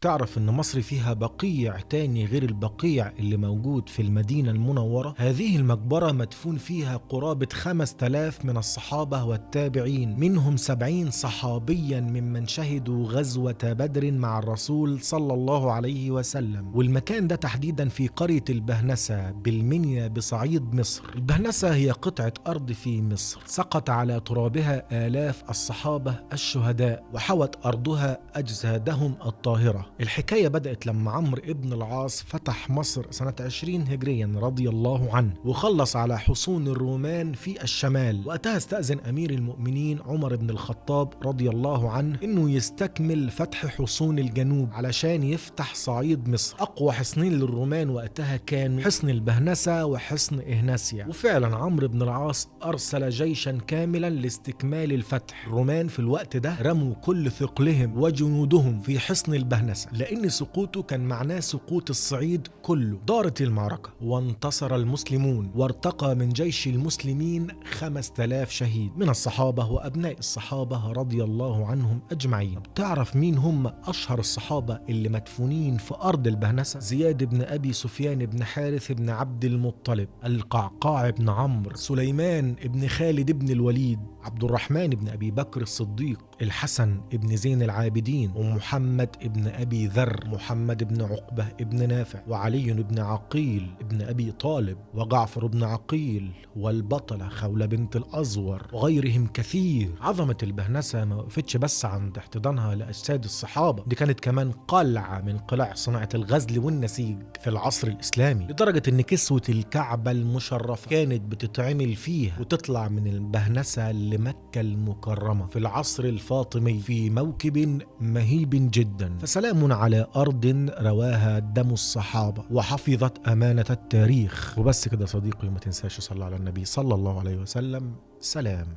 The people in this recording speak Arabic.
تعرف إن مصر فيها بقيع تاني غير البقيع اللي موجود في المدينة المنورة؟ هذه المقبرة مدفون فيها قرابة 5000 من الصحابة والتابعين، منهم 70 صحابيا ممن شهدوا غزوة بدر مع الرسول صلى الله عليه وسلم. والمكان ده تحديدا في قرية البهنسة بالمنيا بصعيد مصر. البهنسة هي قطعة أرض في مصر سقط على ترابها آلاف الصحابة الشهداء، وحوت أرضها أجسادهم الطاهرة. الحكاية بدأت لما عمرو ابن العاص فتح مصر سنة 20 هجريا رضي الله عنه، وخلص على حصون الرومان في الشمال. وقتها استأذن أمير المؤمنين عمر بن الخطاب رضي الله عنه إنه يستكمل فتح حصون الجنوب علشان يفتح صعيد مصر. أقوى حصنين للرومان وقتها كانوا حصن البهنسة وحصن إهناسيا. وفعلا عمرو بن العاص أرسل جيشا كاملا لاستكمال الفتح. الرومان في الوقت ده رموا كل ثقلهم وجنودهم في حصن البهنسة، لأن سقوطه كان معناه سقوط الصعيد كله. دارت المعركة وانتصر المسلمون، وارتقى من جيش المسلمين 5000 شهيد من الصحابة وأبناء الصحابة رضي الله عنهم أجمعين. تعرف مين هم أشهر الصحابة اللي مدفونين في أرض البهنسة؟ زياد بن أبي سفيان بن حارث بن عبد المطلب، القعقاع بن عمرو، سليمان بن خالد بن الوليد، عبد الرحمن بن أبي بكر الصديق، الحسن بن زين العابدين، ومحمد بن أبي ذر، محمد بن عقبة بن نافع، وعلي بن عقيل بن أبي طالب، وجعفر بن عقيل، والبطلة خولة بنت الأزور، وغيرهم كثير. عظمة البهنسة ما وقفتش بس عند احتضانها لأجساد الصحابة، دي كانت كمان قلعة من قلاع صناعة الغزل والنسيج في العصر الإسلامي، لدرجة إن كسوة الكعبة المشرفة كانت بتتعمل فيها وتطلع من البهنسة لمكة المكرمة في العصر الفاطمي في موكب مهيب جدا. فسلام على أرض رواها دم الصحابة وحفظت أمانة التاريخ. وبس كده صديقي، ما تنساش صلى على النبي صلى الله عليه وسلم. سلام.